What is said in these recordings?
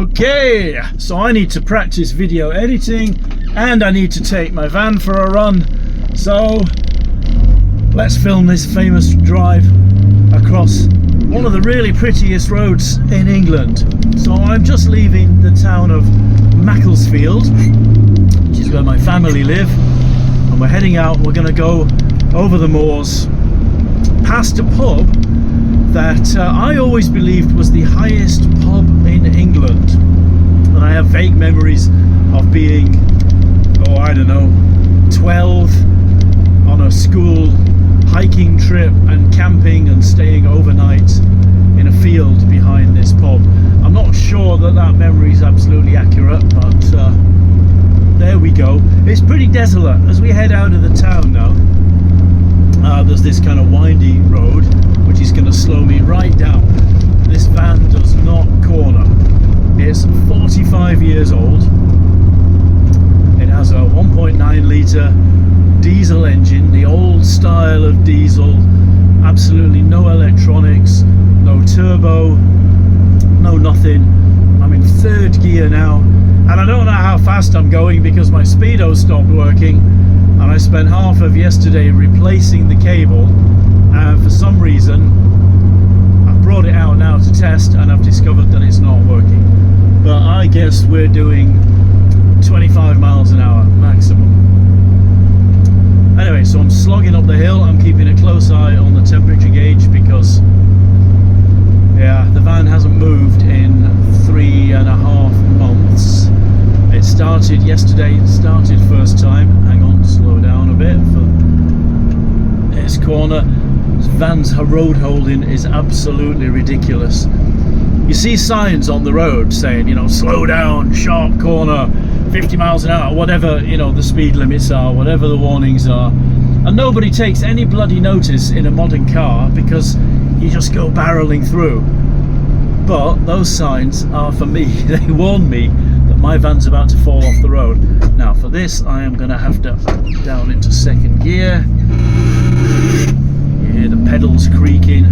Okay, so I need to practice video editing and I need to take my van for a run. So let's film this famous drive across one of the really prettiest roads in England. So I'm just leaving the town of Macclesfield, which is where my family live, and we're heading out. We're going to go over the moors past a pub that I always believed was the highest pub in England, and I have vague memories of being, oh I don't know, 12 on a school hiking trip and camping and staying overnight in a field behind this pub. I'm not sure that that memory is absolutely accurate, but there we go. It's pretty desolate as we head out of the town now. There's this kind of windy road which is going to slow me right down. This van does not corner. It's 45 years old. It has a 1.9 litre diesel engine, the old style of diesel, absolutely no electronics, no turbo, no nothing. I'm in third gear now, and I don't know how fast I'm going because my speedo stopped working, and I spent half of yesterday replacing the cable, and for some reason I've brought it out now to test and I've discovered that it's not working. But I guess we're doing 25 miles an hour maximum. Anyway, so I'm slogging up the hill. I'm keeping a close eye on the temperature gauge because, yeah, the van hasn't moved in 3.5 months. It started yesterday, it started first time. Hang on, slow down a bit for this corner. This van's road holding is absolutely ridiculous. You see signs on the road saying, you know, slow down, sharp corner, 50 miles an hour, whatever, you know, the speed limits are, whatever the warnings are, and nobody takes any bloody notice in a modern car because you just go barreling through. But those signs are for me. They warn me that my van's about to fall off the road. Now for this I am going to have to down into second gear. You hear the pedals creaking,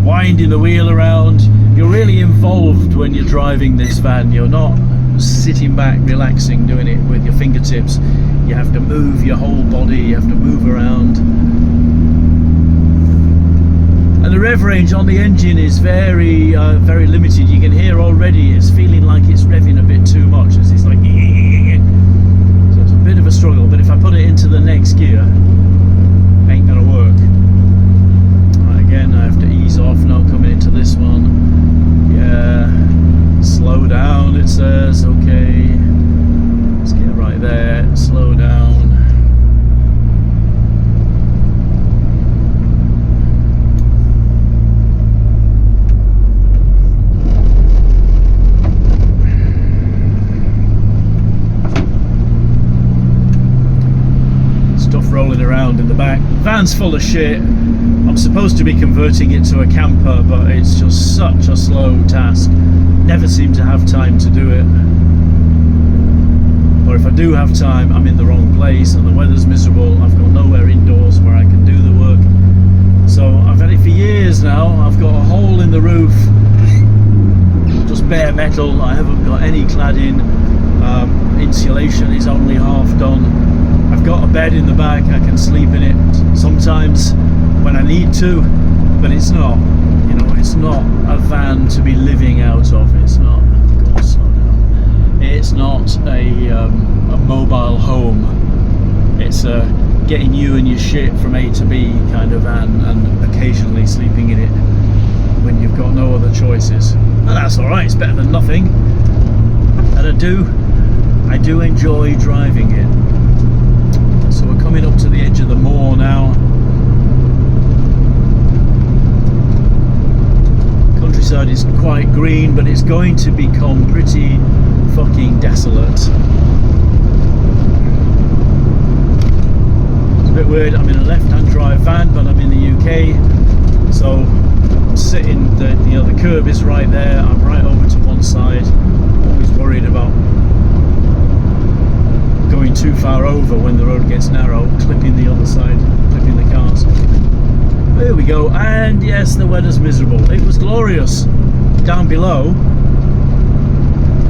winding the wheel around. You're really involved when you're driving this van. You're not sitting back relaxing doing it with your fingertips. You have to move your whole body, you have to move around, and the rev range on the engine is very very limited. You can hear already it's feeling like it's revving a bit too much, as it's like so it's a bit of a struggle. But if I put it into the next gear, ain't gonna work. Again, I have to ease off now coming into this one. Yeah, slow down it says. Okay, let's get right there, slow down. Stuff rolling around in the back. Van's full of shit. I'm supposed to be converting it to a camper, but it's just such a slow task. Never seem to have time to do it. Or if I do have time, I'm in the wrong place and the weather's miserable. I've got nowhere indoors where I can do the work. So I've had it for years now. I've got a hole in the roof, just bare metal. I haven't got any cladding. Insulation is only half done. I've got a bed in the back. I can sleep in it sometimes when I need to, but it's not, you know, it's not a van to be living out of. It's not, God, slow down. It's not a mobile home. It's a getting you and your shit from A to B kind of van, and occasionally sleeping in it when you've got no other choices. And that's all right. It's better than nothing. And I do enjoy driving it. So we're coming up to the edge of the moor now. Countryside is quite green, but it's going to become pretty fucking desolate. It's a bit weird. I'm in a left-hand drive van, but I'm in the UK, so I'm sitting. The curb is right there. I'm right over to one side. Always worried about going too far over when the road gets narrow, clipping the other side, clipping the cars. There we go, and yes, the weather's miserable. It was glorious down below,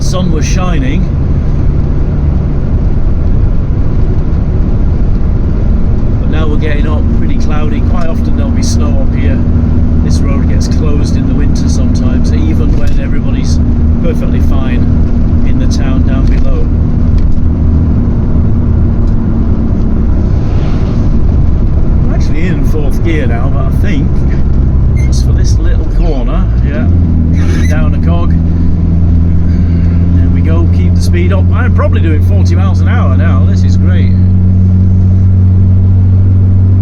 sun was shining. But now we're getting up, pretty cloudy. Quite often there'll be snow up here. This road gets closed in the winter sometimes, even when everybody's perfectly fine in the town down below. I'm actually in 4th gear now, but I think just for this little corner, yeah, down a cog. There we go, keep the speed up. I'm probably doing 40 miles an hour now. This is great.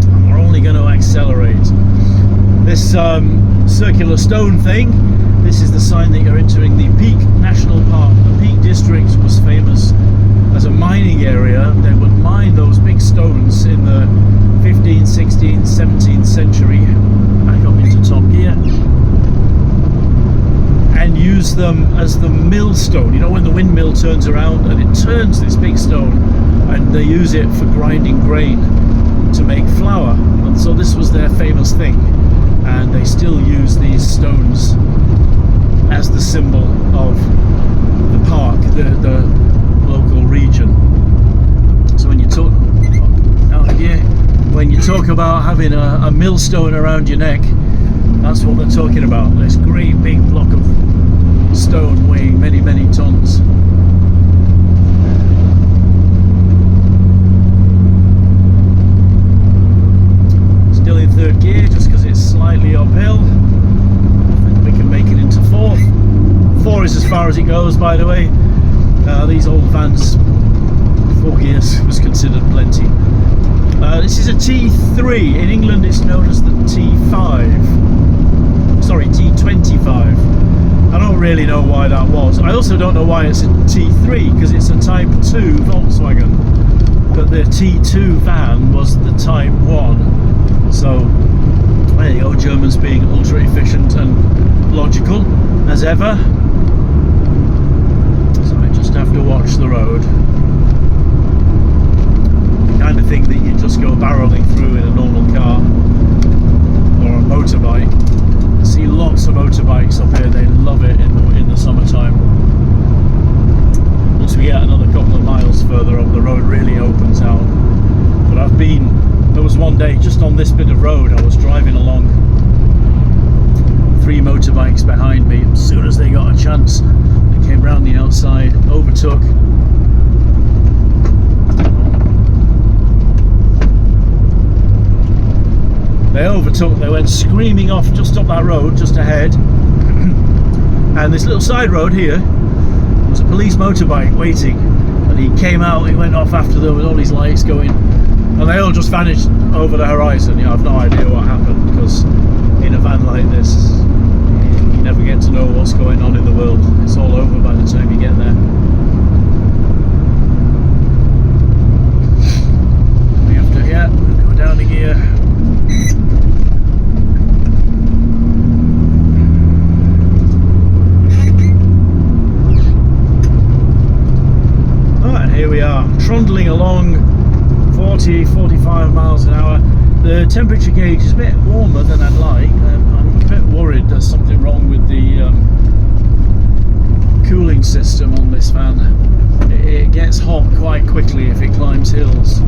And we're only going to accelerate. This circular stone thing, this is the sign that you're entering the Peak National Park. The Peak District was famous as a mining area. They would mine those big stones in the 15th, 16th, 17th century. Back up into top gear. And use them as the millstone. You know, when the windmill turns around and it turns this big stone, and they use it for grinding grain to make flour. And so this was their famous thing. And they still use these stones as the symbol of the park, the local region. So when you talk about having a millstone around your neck, that's what they're talking about. This great big block of stone weighing many, many tons. Still in 3rd gear, just because it's slightly uphill. I think we can make it into 4th. 4 is as far as it goes, by the way. These old vans, 4 gears was considered plenty. This is a T3. In England it's known as the T5. Sorry, T25. I don't really know why that was. I also don't know why it's a T3, because it's a Type 2 Volkswagen. But the T2 van was the Type 1. So, there you go, Germans being ultra efficient and logical, as ever. So I just have to watch the road. The kind of thing that you just go barreling through in a normal car or a motorbike. I see lots of motorbikes up here, they love it in the summertime. Once we get another couple of miles further up, the road really opens out. But there was one day just on this bit of road, I was driving along, 3 motorbikes behind me. As soon as they got a chance, they came round the outside, overtook. They went screaming off just up that road, just ahead. And this little side road here was a police motorbike waiting. And he came out, he went off after them with all these lights going. And they all just vanished over the horizon. You know, I've no idea what happened, because in a van like this, you never get to know what's going on in the world. It's all over by the time you get there. We have to, go down the gear. Alright, here we are, trundling along 40-45 miles an hour. The temperature gauge is a bit warmer than I'd like. I'm a bit worried there's something wrong with the cooling system on this van. It gets hot quite quickly if it climbs hills.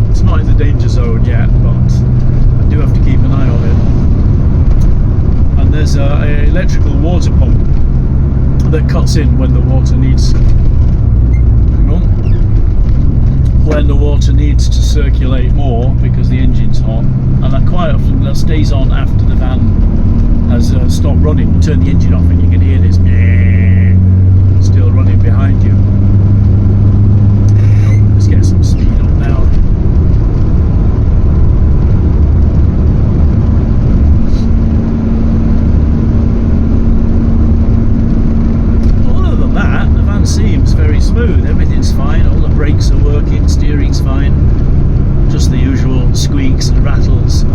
It's not in the danger zone yet, but I do have to keep an eye on it. And there's an electrical water pump that cuts in when the water needs. When the water needs to circulate more because the engine's hot, and that quite often that stays on after the van has stopped running. You turn the engine off and you can hear this still running behind you. Let's get some speed up now. Other than that, the van seems very smooth. Everything's fine. All the brakes are working. Steering's fine. Just the usual squeaks and rattles.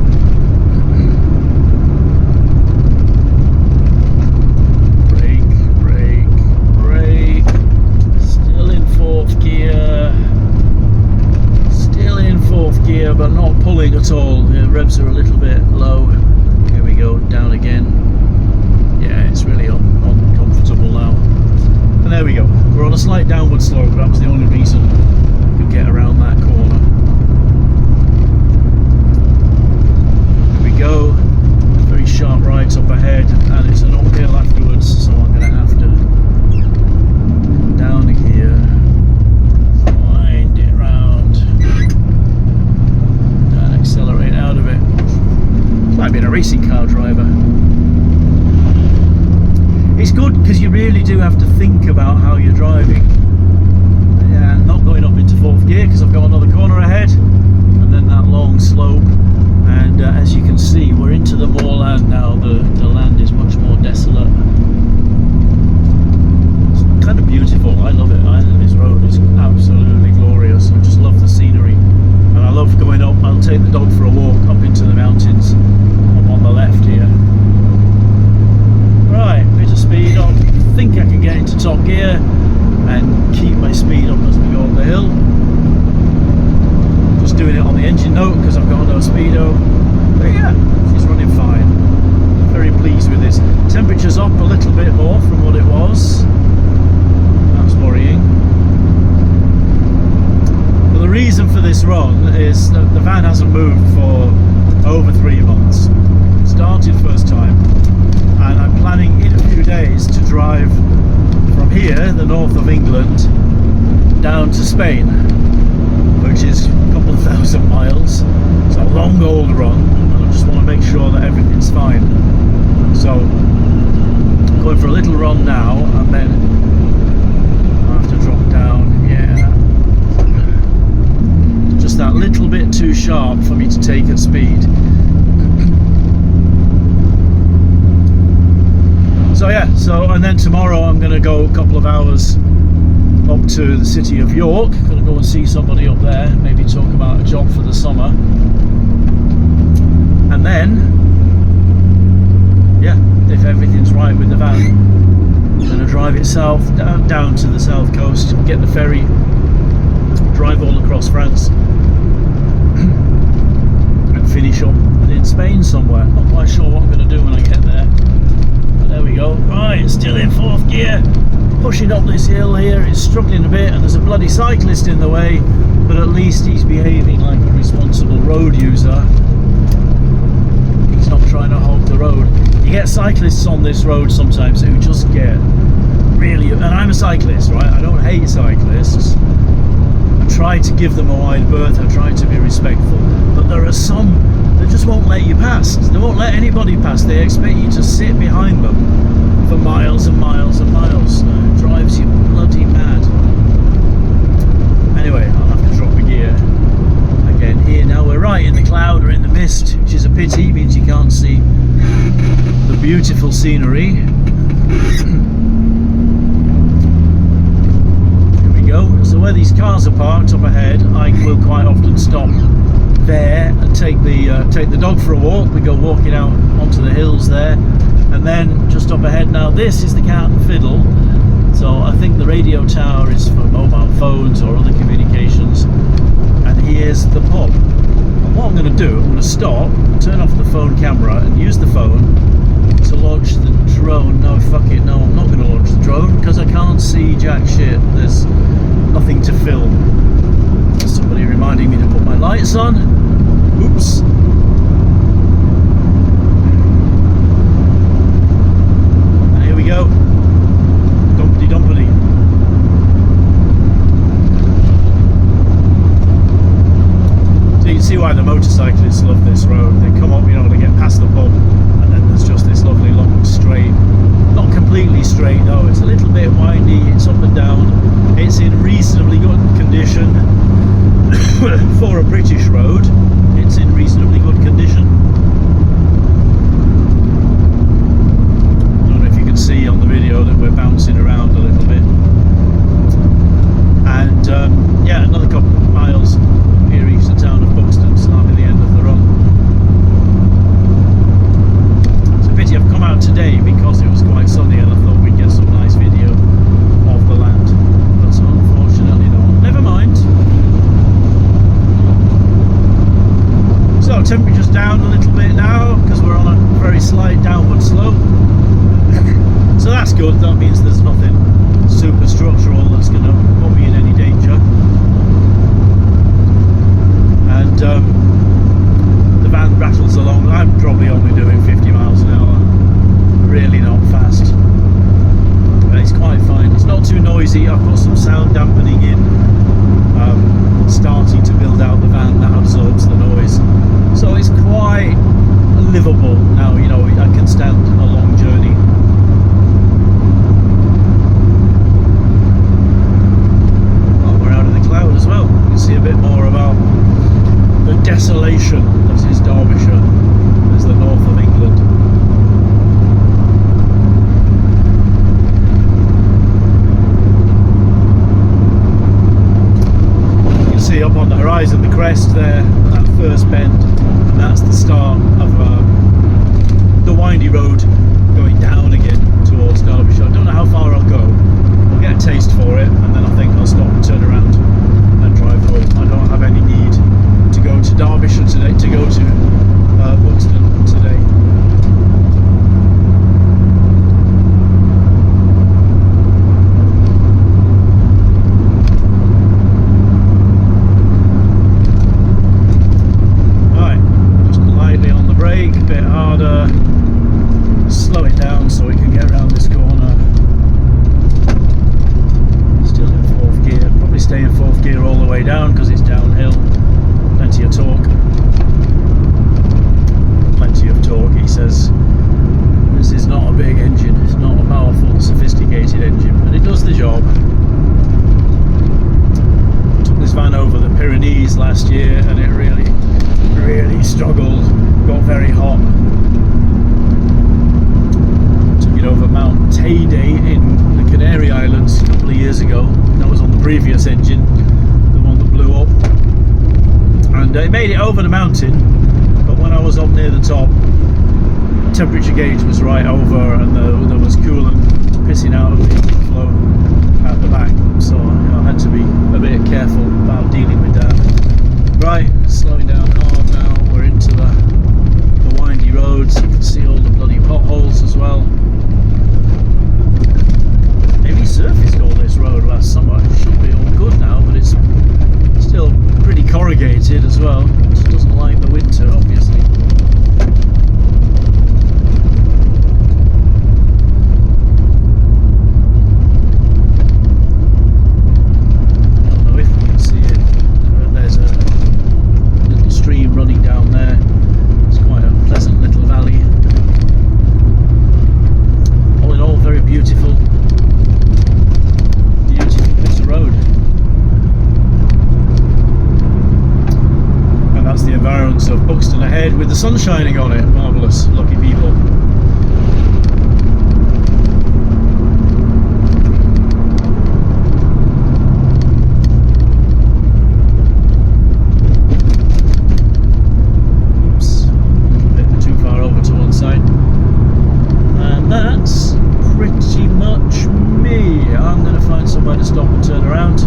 Brake. Still in 4th gear. Still in 4th gear, but not pulling at all. The revs are a little bit low. Here we go, down again. Yeah, it's really uncomfortable now. And there we go. slight downward slope, but that was the only reason I could get around that corner. Here we go, very sharp rights up ahead, and it's an uphill afterwards, so I'm going to have to go down here, wind it round, and accelerate out of it. It's like being a racing car driver. It's good because you really do have to think about how you're driving. Yeah, not going up into fourth gear because I've got another corner ahead, and then that long slope. And as you can see, we're into the moorland now. The land is much more desolate. It's kind of beautiful. I love it. This road is absolutely glorious. I just love the scenery, and I love going up. I'll take the dog for a walk up into the mountains. I'm on the left here. Right, bit of speed up. I think I can get into top gear and keep my speed up as we go up the hill. Just doing it on the engine note because I've got no speedo. But yeah, she's running fine. Very pleased with this. Temperature's up a little bit more from what it was. That's worrying. But the reason for this run is that the van hasn't moved for over 3 months. Started first time. And I'm planning in a few days to drive from here, the north of England, down to Spain, which is a couple of thousand miles. It's a long old run, and I just want to make sure that everything's fine. So I'm going for a little run now, and then I have to drop down. Yeah, just that little bit too sharp for me to take at speed. So yeah, and then tomorrow I'm going to go a couple of hours up to the city of York. Going to go and see somebody up there, maybe talk about a job for the summer. And then, yeah, if everything's right with the van, I'm going to drive it south, down to the south coast, get the ferry, drive all across France, and finish up in Spain somewhere. Not quite sure what I'm going to do when I get there. There we go. Right, still in fourth gear, pushing up this hill here. It's struggling a bit, and there's a bloody cyclist in the way, but at least he's behaving like a responsible road user. He's not trying to hog the road. You get cyclists on this road sometimes who just get really, and I'm a cyclist, right? I don't hate cyclists. I try to give them a wide berth, I try to be respectful, but there are some that just won't let you pass. They won't let anybody pass. They expect you to sit behind them for miles and miles and miles. It drives you bloody mad. Anyway, I'll have to drop a gear again here. Now we're right in the cloud or in the mist, which is a pity, means you can't see the beautiful scenery. So where these cars are parked up ahead, I will quite often stop there and take the dog for a walk. We go walking out onto the hills there, and then just up ahead now, this is the Cat and Fiddle. So I think the radio tower is for mobile phones or other communications, and here's the pub. And what I'm going to do, I'm going to stop, turn off the phone camera and use the phone to launch the drone. No, fuck it, no, I'm not going to launch the drone because I can't see jack shit. There's nothing to film. There's somebody reminding me to put my lights on. Oops. And here we go. Dumpity dumpity. So you can see why the motorcyclists love this road. They come up, you know, to get past the pub, and then there's just this lovely long straight. Not completely straight though, it's a little bit windy, it's up and down. It's in reasonably good condition for a British road. It's in reasonably good condition. I don't know if you can see on the video that we're bouncing around a little bit. And yeah, another couple of miles, here reach the town of Buxton, so that'll be the end of the run. It's a pity I've come out today because it was quite sunny and I thought we'd get some nice video of the land. But unfortunately not. Never mind. So temperature's down a little bit now because we're on a very slight downward slope. So that's good. That means there's nothing super structural that's going the van rattles along. I'm probably only doing 50 miles an hour, really not fast, but it's quite fine. It's not too noisy. I've got some sound dampening in, starting to build out the van that absorbs the noise, so it's quite livable now. You know, I can stand a long journey. Well, we're out of the cloud as well. You can see a bit more about the desolation that is Derbyshire as the north of England. You can see up on the horizon the crest there, that first bend, and that's the start of the windy road going down again towards Derbyshire. I don't know how far I'll go. I'll get a taste for it, and then I think I'll stop and turn around and drive home. I don't have any need to go to Derbyshire today, to go to Buxton today. Right, just lightly on the brake, a bit harder, slow it down so we can get around this corner. Still in fourth gear, probably stay in fourth gear all the way down because it's downhill. Plenty of torque. Plenty of torque, he says. This is not a big engine, it's not a powerful, sophisticated engine, but it does the job. Took this van over the Pyrenees last year and it really struggled, got very hot. Took it over Mount Teide in the Canary Islands a couple of years ago. That was on the previous engine, the one that blew up. And it made it over the mountain, but when I was up near the top, temperature gauge was right over and there was coolant pissing out of the flow at the back, so I had to be a bit careful about dealing with that. Right, slowing down hard now, we're into the windy roads. You can see all the bloody potholes as well. Maybe surfaced all this road last summer. It should be all good now, but it's still pretty corrugated as well. It doesn't like the winter, obviously. I don't know if we can see it, but there's a little stream running down there. It's quite a pleasant little valley. All in all, very beautiful bit of road. That's the environs of Buxton ahead with the sun shining on it. Marvellous, lucky people. Oops, a bit too far over to one side. And that's pretty much me. I'm going to find somewhere to stop and turn around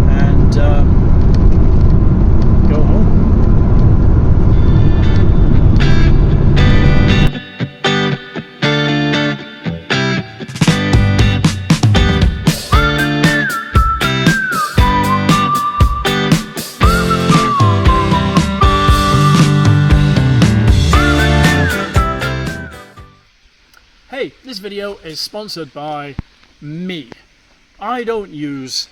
and go home. Hey, this video is sponsored by me. I don't use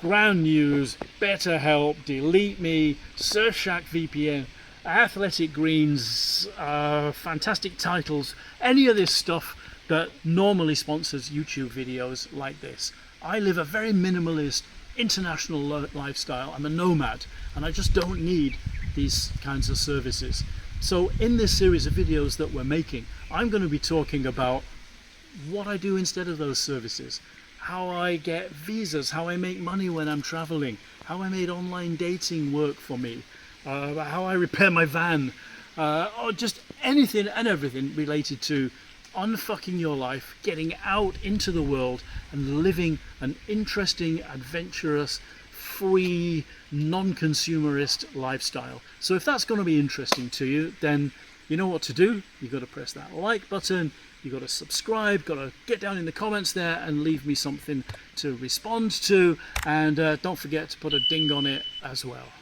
Ground News, BetterHelp, Delete Me, Surfshark VPN, Athletic Greens, Fantastic Titles, any of this stuff that normally sponsors YouTube videos like this. I live a very minimalist, international lifestyle. I'm a nomad and I just don't need these kinds of services. So in this series of videos that we're making, I'm going to be talking about what I do instead of those services, how I get visas, how I make money when I'm traveling, how I made online dating work for me, how I repair my van, or just anything and everything related to unfucking your life, getting out into the world and living an interesting, adventurous, free, non-consumerist lifestyle. So if that's going to be interesting to you, then you know what to do. You've got to press that like button, you've got to subscribe, got to get down in the comments there and leave me something to respond to, and don't forget to put a ding on it as well.